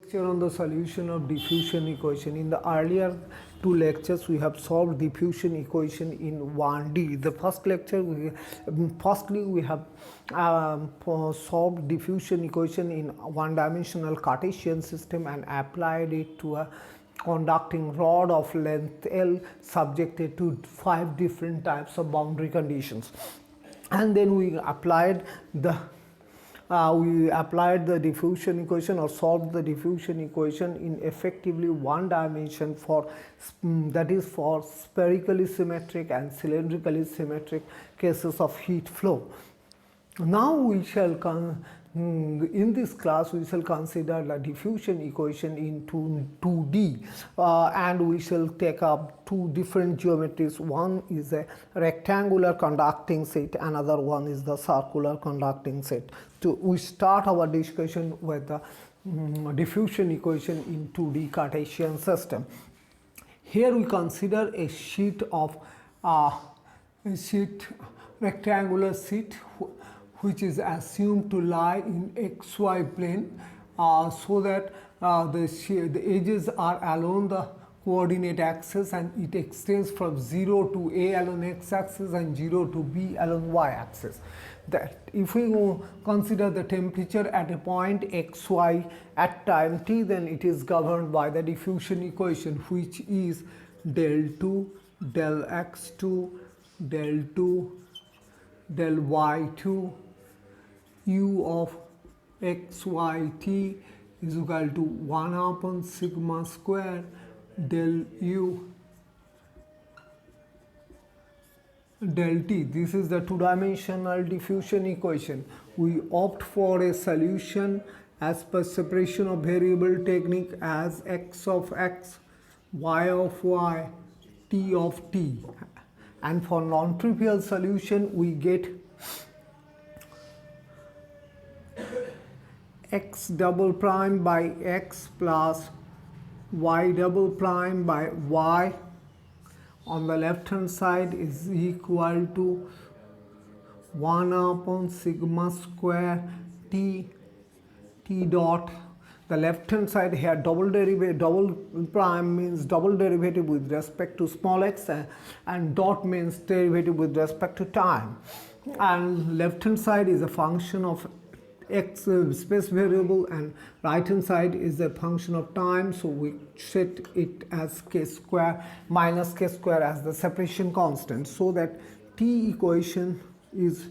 Lecture on the solution of diffusion equation. In the earlier two lectures we have solved diffusion equation in 1D. The first lecture firstly we have solved diffusion equation in one-dimensional Cartesian system and applied it to a conducting rod of length L subjected to 5 different types of boundary conditions, and then we applied the diffusion equation or solved the diffusion equation in effectively one dimension for that is for spherically symmetric and cylindrically symmetric cases of heat flow. Now we shall in this class we shall consider the diffusion equation in 2D and we shall take up two different geometries. One is a rectangular conducting set, another one is the circular conducting set. We start our discussion with the diffusion equation in 2D Cartesian system. Here we consider a sheet of rectangular sheet which is assumed to lie in xy plane so that the edges are along the coordinate axis and it extends from 0 to a along x axis and 0 to b along y axis. That if we consider the temperature at a point xy at time t, then it is governed by the diffusion equation, which is del 2 del x2 del 2 del y2 u of xyt is equal to 1 upon sigma square del u del t. This is the two-dimensional diffusion equation. We opt for a solution as per separation of variable technique as x of x, y of y, t of t, and for non-trivial solution we get x double prime by x plus y double prime by y on the left hand side is equal to 1 upon sigma square t dot. The left hand side here double prime means double derivative with respect to small x and dot means derivative with respect to time, and left hand side is a function of x space variable and right hand side is a function of time, so we set it as k square minus k square as the separation constant, so that t equation is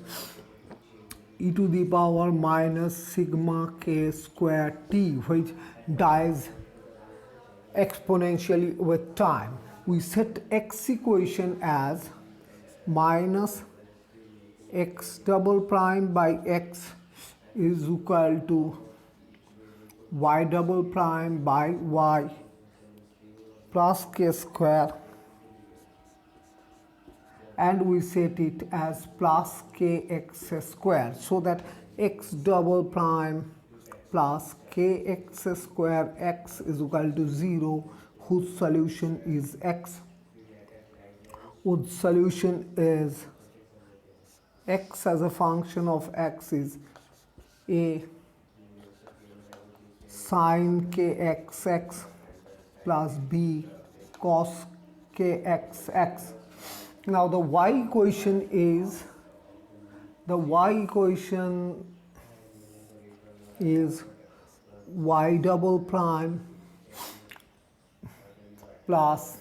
e to the power minus sigma k square t, which dies exponentially with time. We set x equation as minus x double prime by x is equal to y double prime by y plus k square, and we set it as plus kx square, so that x double prime plus kx square x is equal to 0, whose solution is x, whose solution is x as a function of x is a sin kxx plus b cos kxx. Now the y equation is y double prime plus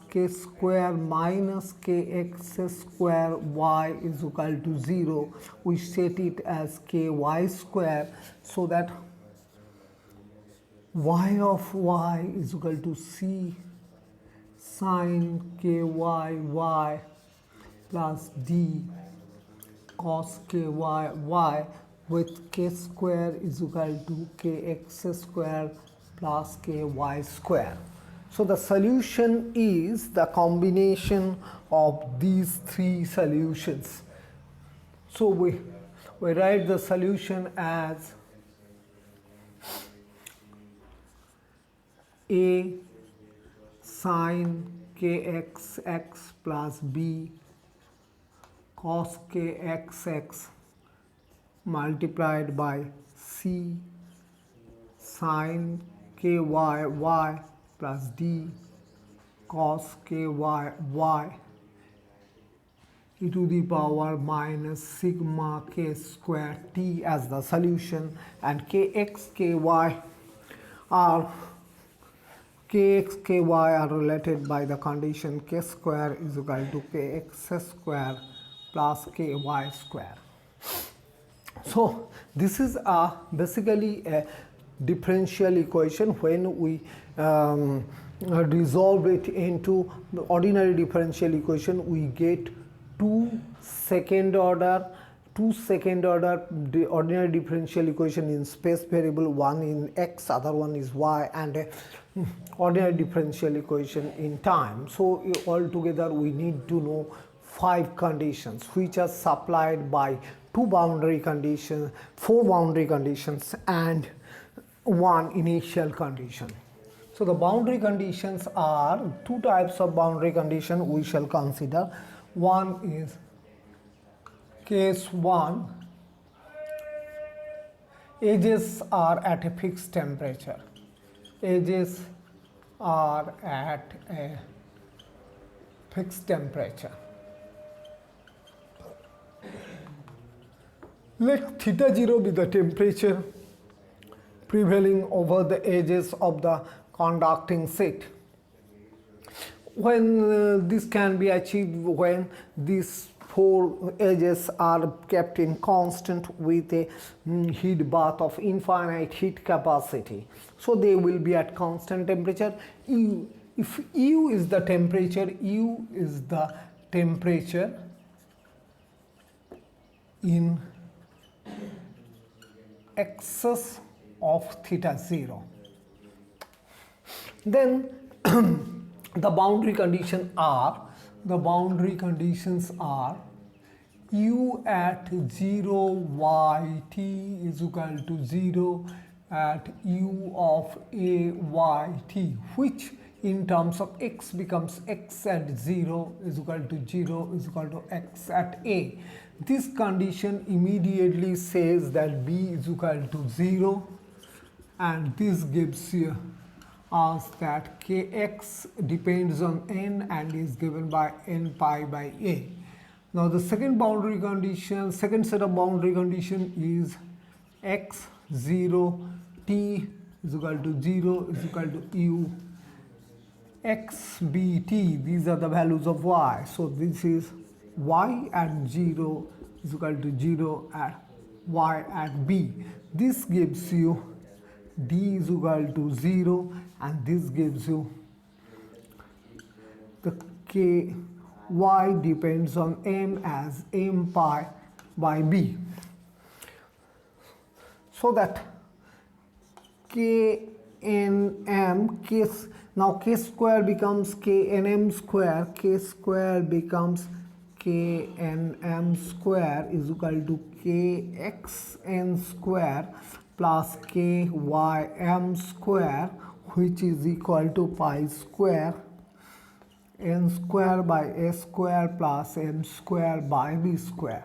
k square minus kx square y is equal to 0. We set it as ky square, so that y of y is equal to c sin ky y plus d cos ky y, with k square is equal to kx square plus ky square. So the solution is the combination of these three solutions. So we write the solution as a sin kxx plus b cos kxx multiplied by c sine ky y plus d cos ky y e to the power minus sigma k square t as the solution, and kx ky are related by the condition k square is equal to kx square plus ky square. So this is basically a differential equation. When we resolve it into the ordinary differential equation, we get two second order ordinary differential equation in space variable, one in x, other one is y, and a ordinary differential equation in time. So altogether we need to know 5 conditions which are supplied by 4 boundary conditions and 1 initial condition. So the boundary conditions are 2 types of boundary condition we shall consider. One is case 1, edges are at a fixed temperature. Edges are at a fixed temperature. Let theta 0 be the temperature prevailing over the edges of the conducting sheet. When this can be achieved when these 4 edges are kept in constant with a heat bath of infinite heat capacity. So they will be at constant temperature. If U is the temperature, U is the temperature in excess of theta 0. Then the boundary conditions are U at 0 yt is equal to 0 at U of a yt, which in terms of x becomes x at 0 is equal to 0 is equal to x at a. This condition immediately says that b is equal to 0, and this gives you us that kx depends on n and is given by n pi by a. Now the second set of boundary condition is x 0 t is equal to 0 is equal to u x b t. These are the values of y. So this is y at 0 is equal to 0 at y at b. This gives you d is equal to 0, and this gives you the k y depends on m as m pi by b. So that k n m now k square becomes k n m square, k square becomes k n m square is equal to k x n square plus k y m square, which is equal to pi square n square by a square plus m square by b square.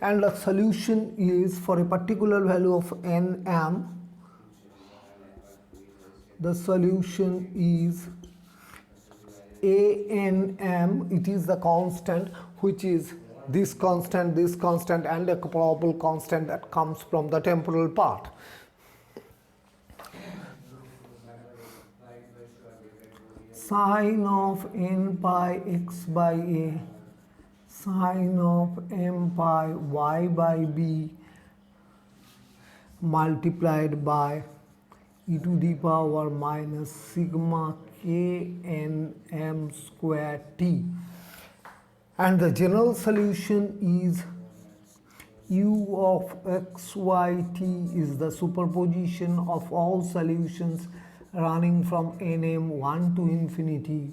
And the solution is for a particular value of nm, the solution is anm. It is the constant, which is this constant, and a probable constant that comes from the temporal part. Sine of n pi x by a, sine of m pi y by b multiplied by e to the power minus sigma k n m square t. And the general solution is u of x y t is the superposition of all solutions running from nm1 to infinity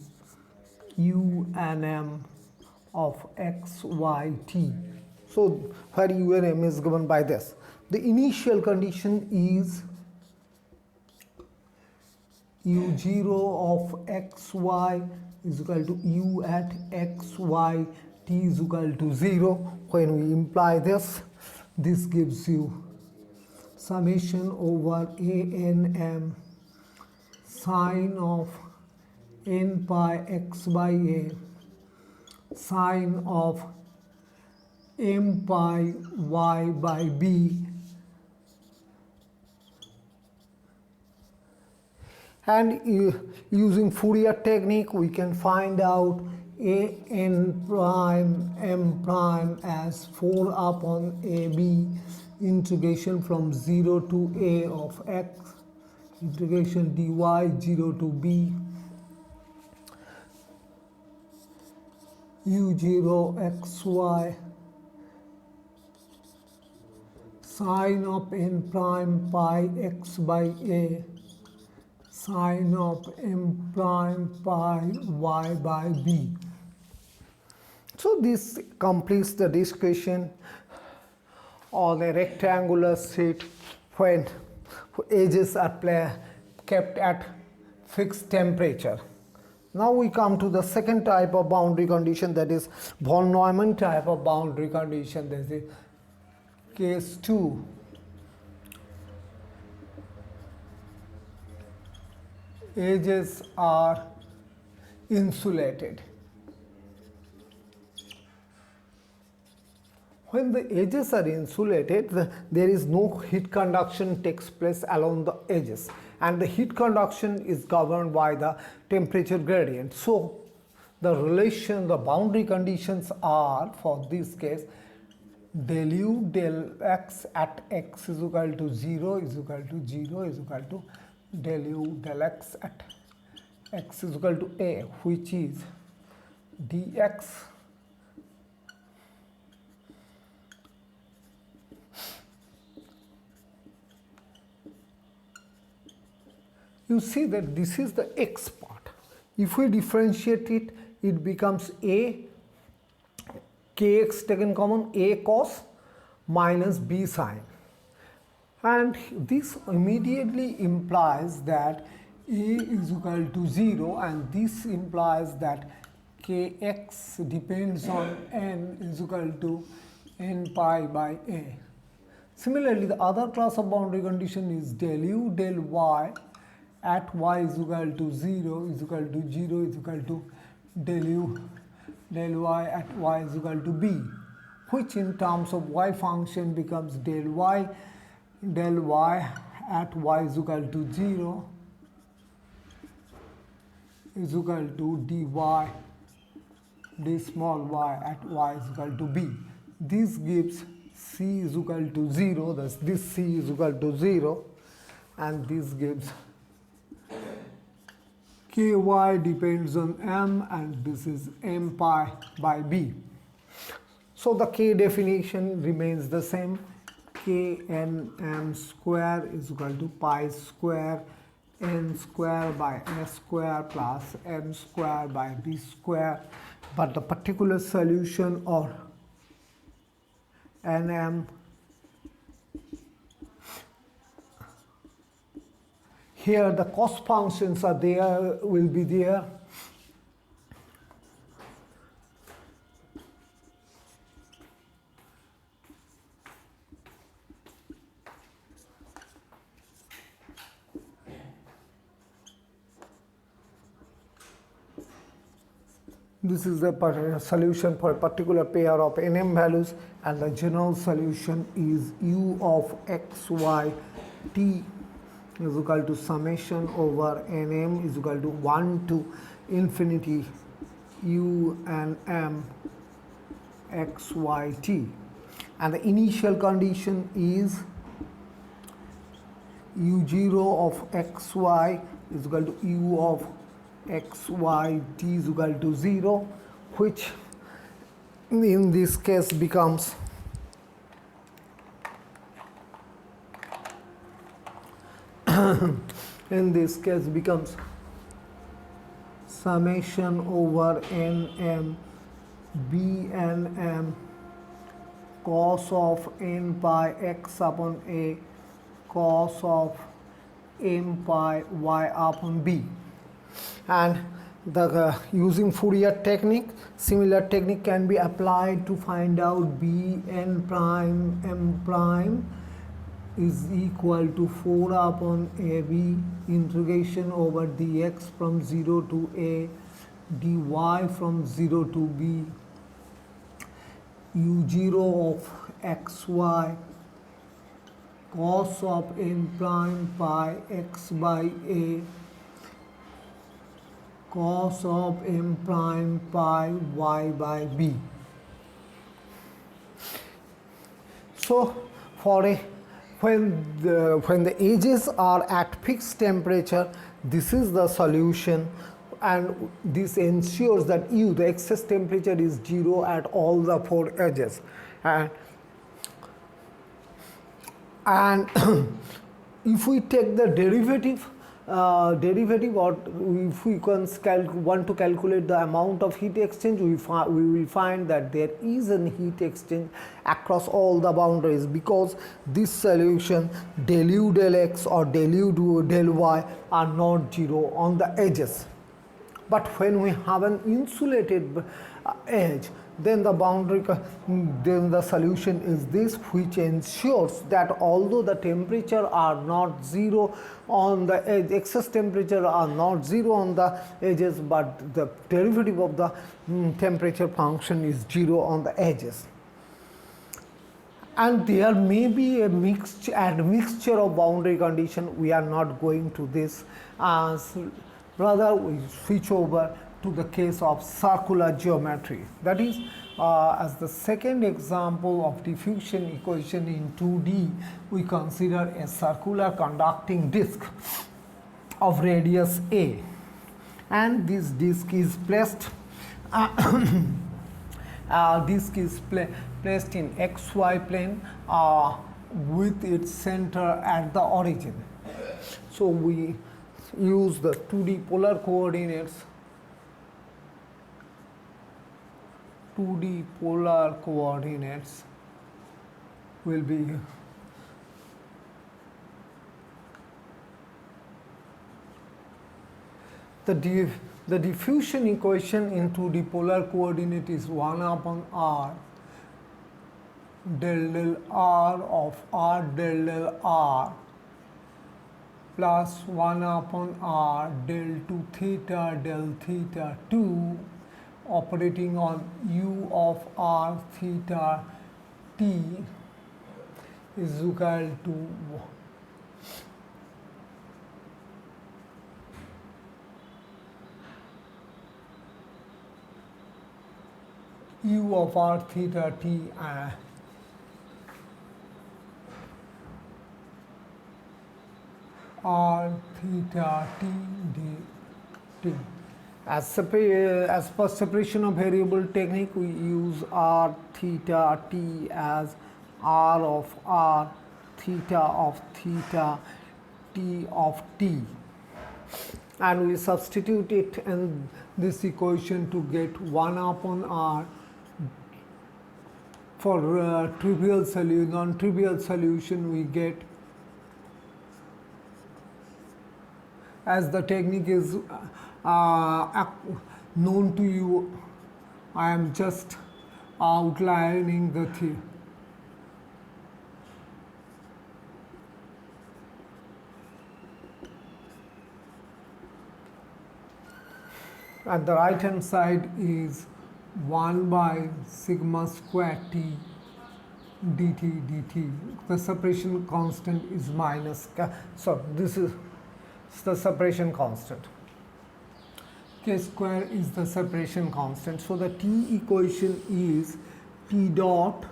u and m of x y t. So where u and m is given by this. The initial condition is u0 of xy is equal to u at xy t is equal to 0. When we imply this, this gives you summation over a n m sine of n pi x by a sine of m pi y by b, and using Fourier technique we can find out a n prime m prime as 4 upon a b integration from 0 to a of x integration dy 0 to b u0 xy sine of n prime pi x by a sine of m prime pi y by b. So this completes the discussion on a rectangular sheet when edges are kept at fixed temperature. Now we come to the second type of boundary condition, that is von Neumann type of boundary condition. That is case 2. Edges are insulated. When the edges are insulated, there is no heat conduction takes place along the edges, and the heat conduction is governed by the temperature gradient. So the boundary conditions are, for this case, del u del x at x is equal to 0 is equal to 0 is equal to del u del x at x is equal to a, which is dx you see that this is the x part. If we differentiate it, it becomes a kx taken common, a cos minus b sine, and this immediately implies that a is equal to 0, and this implies that kx depends on n is equal to n pi by a. Similarly, the other class of boundary condition is del u del y at y is equal to 0 is equal to 0 is equal to del u del y at y is equal to b, which in terms of y function becomes del y at y is equal to 0 is equal to dy d small y at y is equal to b. This gives c is equal to 0, thus this c is equal to 0, and this gives ky depends on m, and this is m pi by b. So the k definition remains the same. K n m square is equal to pi square n square by s square plus m square by b square, but the particular solution, or nm, here the cost functions are there, will be there. This is the solution for a particular pair of nm values, and the general solution is u of x, y, t is equal to summation over nm is equal to 1 to infinity u and m x, y, t. And the initial condition is u0 of xy is equal to u of x, y, t is equal to 0, which in this case becomes summation over nm bnm cos of n pi x upon a cos of m pi y upon b. And using Fourier technique, similar technique can be applied to find out b n prime m prime is equal to 4 upon AB integration over dx from 0 to a dy from 0 to b u0 of xy cos of n prime pi x by a cos of m prime pi y by b. So for a when the edges are at fixed temperature, this is the solution, and this ensures that u, the excess temperature, is 0 at all the 4 edges. And if we take the derivative or if we want to calculate the amount of heat exchange, we will find that there is a heat exchange across all the boundaries, because this solution del u del x or del u del y are not 0 on the edges. But when we have an insulated edge, then the solution is this, which ensures that although the temperature are not 0 on the edge, excess temperature are not 0 on the edges, but the derivative of the temperature function is 0 on the edges. And there may be a mixture of boundary condition. We are not going to this. Rather, we switch over to the case of circular geometry. That is, as the second example of diffusion equation in 2D, we consider a circular conducting disk of radius a, and this disk is placed placed in xy plane with its center at the origin. So we use the 2D polar coordinates. 2D polar coordinates will be the diffusion equation in 2D polar coordinate is 1 upon r del r of r del r plus 1 upon r del 2 theta 2 operating on u of r theta t is equal to u of r theta t r theta t d t. As per separation of variable technique, we use r theta t as r of r, theta of theta, t of t, and we substitute it in this equation to get 1 upon r. For non-trivial solution, we get, as the technique is known to you, I am just outlining the theory. At the right hand side is 1 by sigma square t dt dt. The separation constant is minus, so this is the separation constant. K square is the separation constant. So the T equation is T dot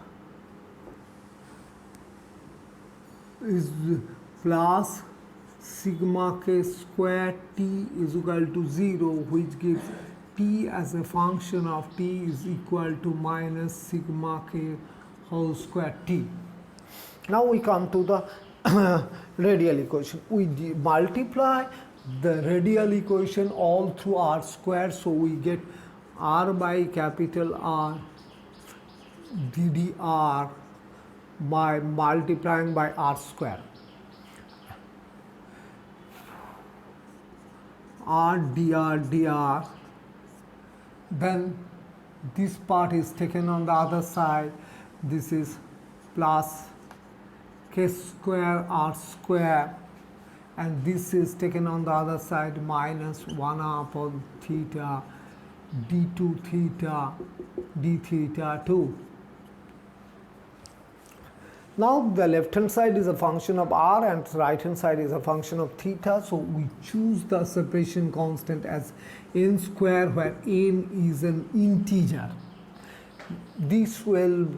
is plus sigma k square T is equal to 0, which gives T as a function of T is equal to minus sigma k whole square T. Now we come to the radial equation. We multiply the radial equation all through r square, so we get r by capital R ddr by multiplying by r square. R dr, then this part is taken on the other side, this is plus k square r square, and this is taken on the other side, minus 1 upon theta d2 theta d theta 2. Now the left hand side is a function of r and right hand side is a function of theta, so we choose the separation constant as n square, where n is an integer. This will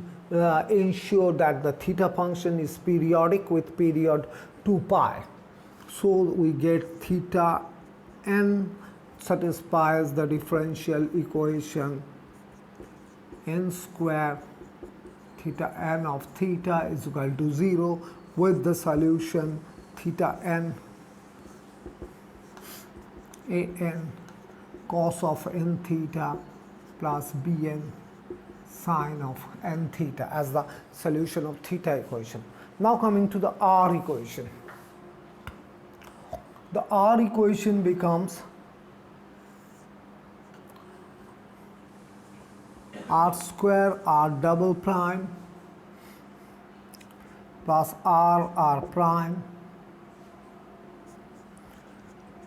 ensure that the theta function is periodic with period 2 pi. So we get theta n satisfies the differential equation n square theta n of theta is equal to 0, with the solution theta n a n cos of n theta plus b n sine of n theta as the solution of theta equation. Now coming to the r equation. The r equation becomes r square r double prime plus r prime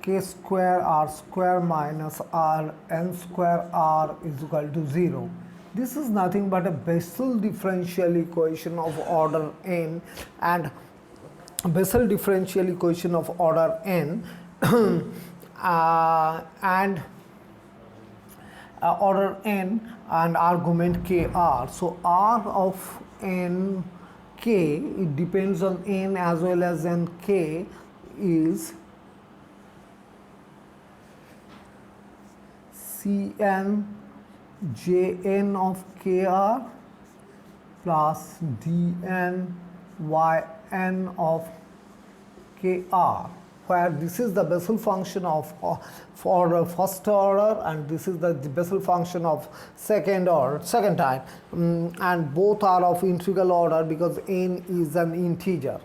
k square r square minus r n square r is equal to 0. This is nothing but a Bessel differential equation of order n, and Bessel differential equation of order n and order n and argument kr. So r of n k, it depends on n as well as n k, is cn jn of kr plus dn yn of kr, where this is the Bessel function of for first order and this is the Bessel function of second type, and both are of integral order because n is an integer.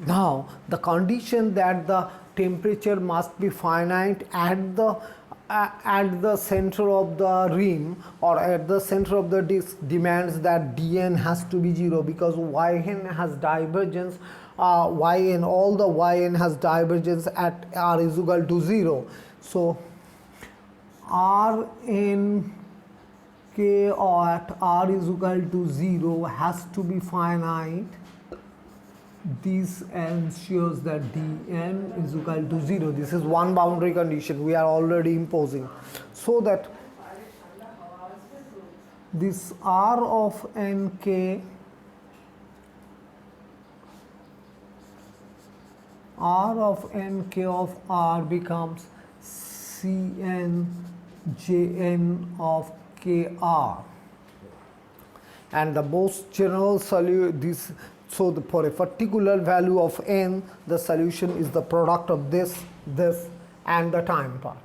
Now the condition that the temperature must be finite at the center of the rim or at the center of the disk demands that dn has to be 0, because yn has divergence, yn, all the yn has divergence at r is equal to 0. So Rn k at r is equal to 0 has to be finite. This ensures that dn is equal to 0. This is one boundary condition we are already imposing, so that this r of nk, r of nk of r becomes cn jn of kr, and the most general solution so for a particular value of n, the solution is the product of this and the time part.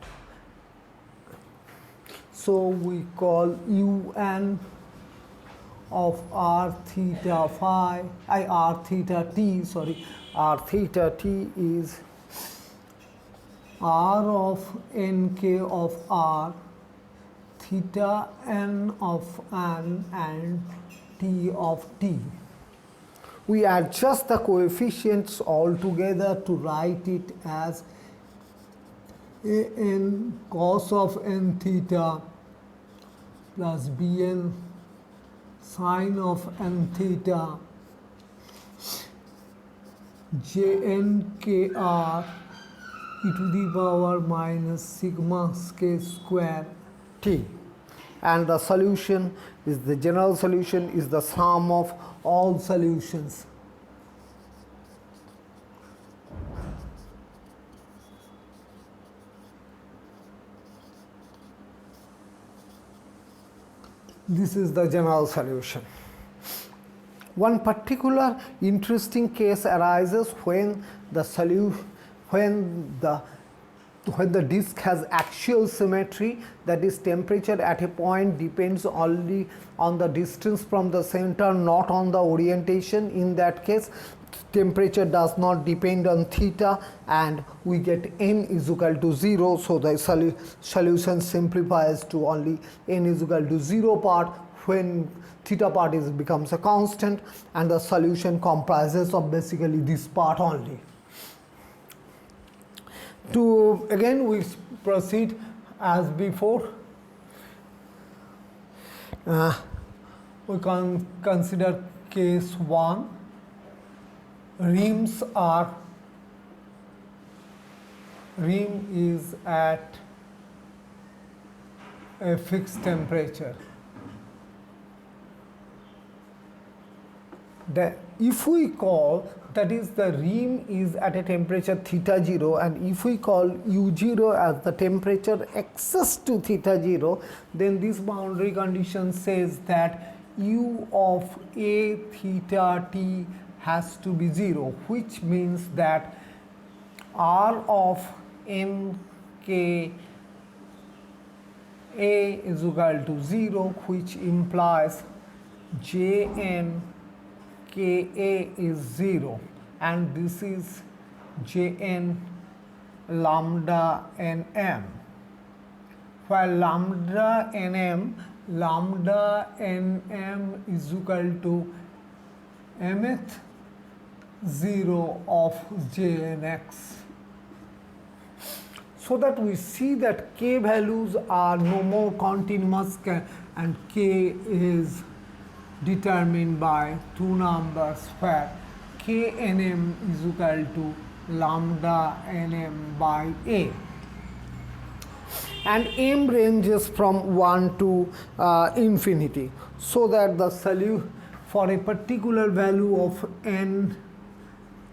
So we call un of r theta t is r of nk of r, theta n of n, and t of t. We adjust the coefficients all together to write it as an cos of n theta plus bn sine of n theta jn kr e to the power minus sigma k square t. And the solution is, the general solution is the sum of all solutions. This is the general solution. One particular interesting case arises when the disk has axial symmetry, that is, temperature at a point depends only on the distance from the center, not on the orientation. In that case, temperature does not depend on theta, and we get n is equal to 0. So the solution simplifies to only n is equal to 0 part, when theta part becomes a constant, and the solution comprises of basically this part only. To again we proceed as before. We can consider case 1. Rim is at a fixed temperature. If we call, that is, the rim is at a temperature theta 0, and if we call u0 as the temperature access to theta 0, then this boundary condition says that u of a theta t has to be 0, which means that r of n k a is equal to 0, which implies jn Ka is 0, and this is Jn lambda nm, where lambda nm is equal to mth 0 of Jnx. So that we see that k values are no more continuous, and k is determined by two numbers, where knm is equal to lambda nm by a, and m ranges from 1 to infinity, so that the solution for a particular value of n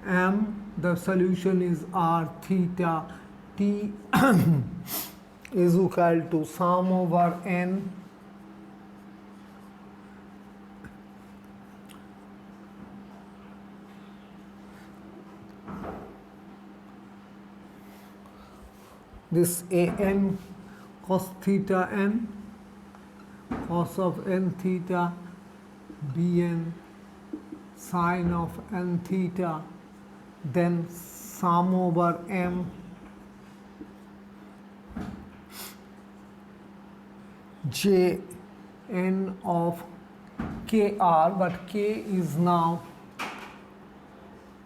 m, the solution is r theta t is equal to sum over n this an cos theta n, cos of n theta, bn sine of n theta, then sum over m j n of kr, but k is now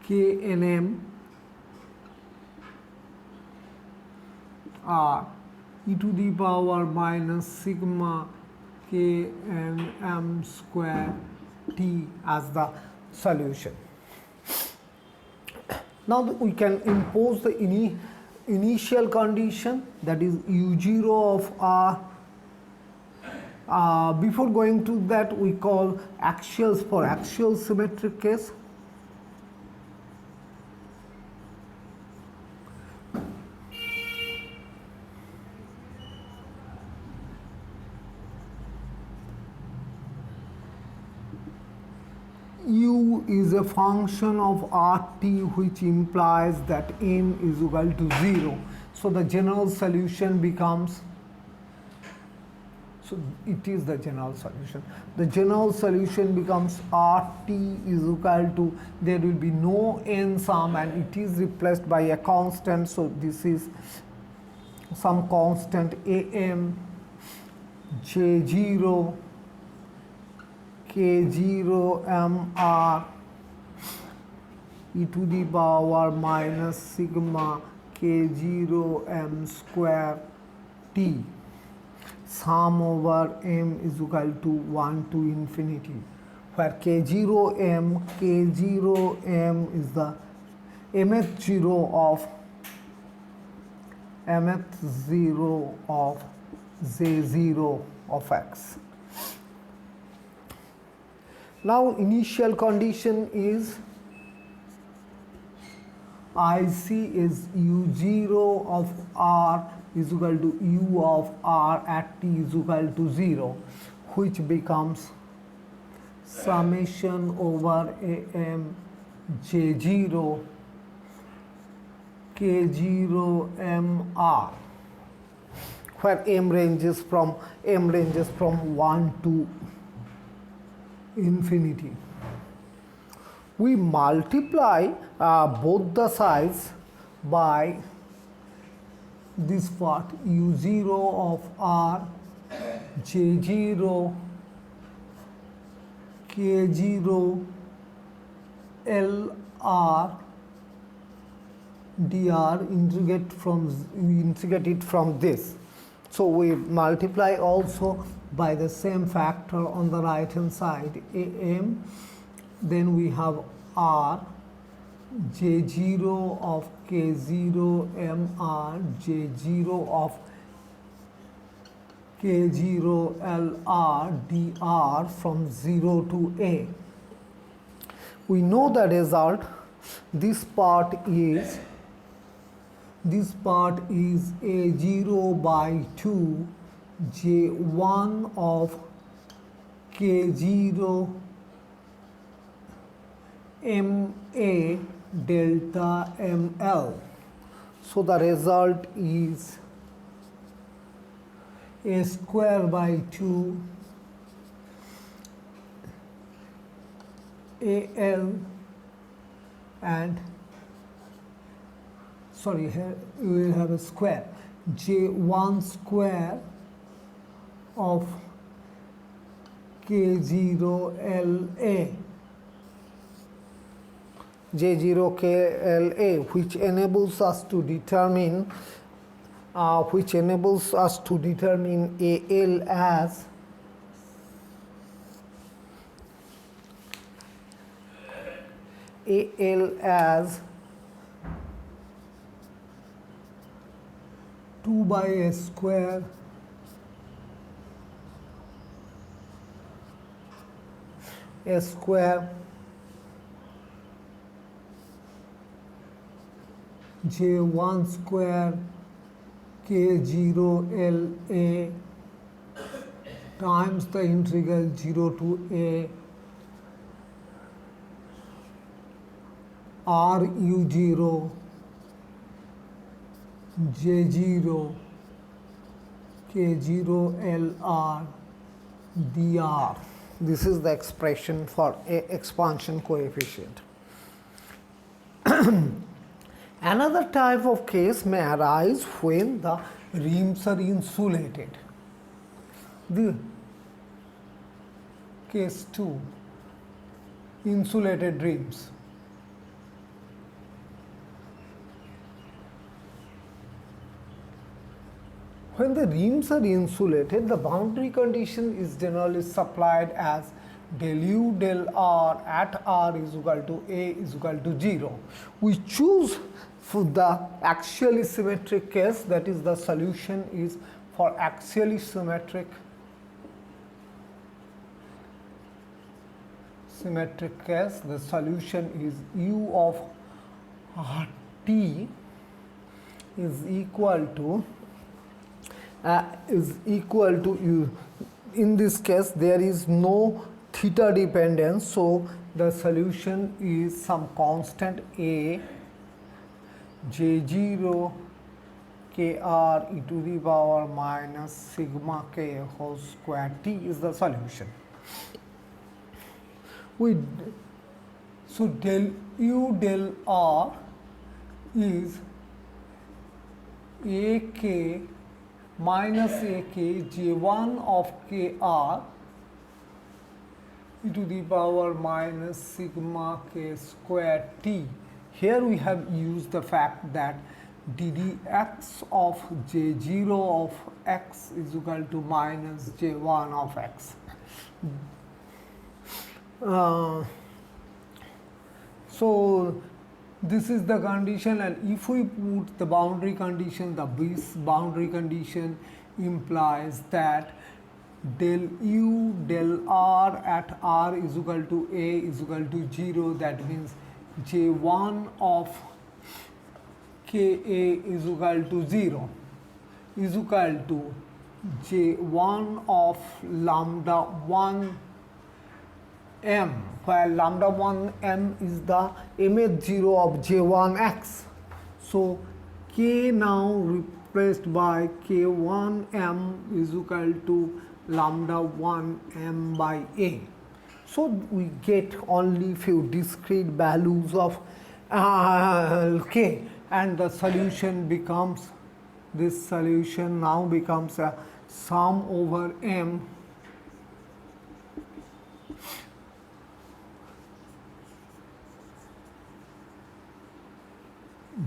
knm r e to the power minus sigma k n m square t as the solution. Now we can impose the initial condition, that is u0 of r. Before going to that, we call axials for axial symmetric case. U is a function of RT, which implies that n is equal to 0. So the general solution becomes, so it is the general solution. The general solution becomes RT is equal to, there will be no n sum, and it is replaced by a constant. So this is some constant am j0 k0 mr e to the power minus sigma k0 m square t, sum over m is equal to 1 to infinity, where k0m is the mth 0 of j0 of x. Now initial condition is IC is u0 of r is equal to u of r at t is equal to 0, which becomes summation over am j0 k0 mr, where m ranges from 1 to infinity. We multiply both the sides by this part u0 of r j0 K0 LR dr, integrate it from this. So we multiply also by the same factor on the right hand side, am, then we have r, j0 of k0 mr, j0 of k0 lr dr from 0 to a. We know the result. This part is a0 by 2 j1 of k0 ma delta ml. So the result is a square by 2 al, and sorry, here we will have a square, j1 square of k0la, j0kla, which enables us to determine al as 2 by a square j1 square k0la times the integral 0 to a ru0 j0 k0lr dr. This is the expression for a expansion coefficient. Another type of case may arise when the rims are insulated. The case 2, insulated rims. When the rims are insulated, the boundary condition is generally supplied as del u del r at r is equal to a is equal to 0. We choose for the axially symmetric case, that is, the solution is for axially symmetric case. The solution is u of t is equal to u. In this case, there is no theta dependence, so the solution is some constant a j0 kr e to the power minus sigma k whole square t is the solution. So del u del r is ak minus ak j1 of kr e to the power minus sigma k square t. Here we have used the fact that ddx of j0 of x is equal to minus j1 of x. So this is the condition, and if we put the boundary condition, this boundary condition implies that del u del r at r is equal to a is equal to 0. That means j1 of ka is equal to 0 is equal to j1 of lambda 1 m, where lambda 1 m is the mth 0 of j1 x. So k now replaced by k1 m is equal to lambda 1 m by a. So we get only few discrete values of k, and the solution becomes, this solution now becomes a sum over m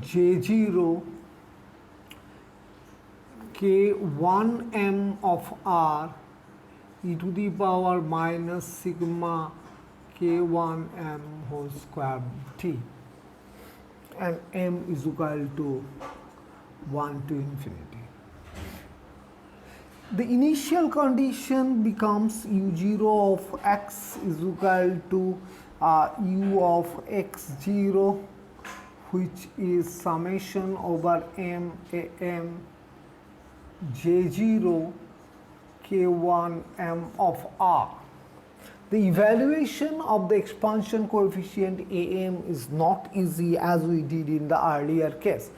J0 K1m of r e to the power minus sigma K1m whole square t, and m is equal to 1 to infinity. The initial condition becomes u0 of x is equal to u of x0, which is summation over m j0 k1m of r. The evaluation of the expansion coefficient am is not easy as we did in the earlier case.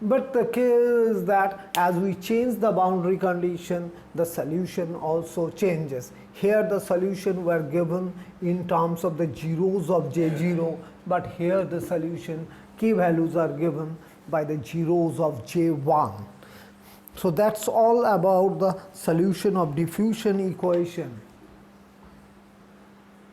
But the case is that as we change the boundary condition, the solution also changes. Here the solution were given in terms of the zeros of J0, but here the solution k values are given by the zeros of J1. So that's all about the solution of diffusion equation.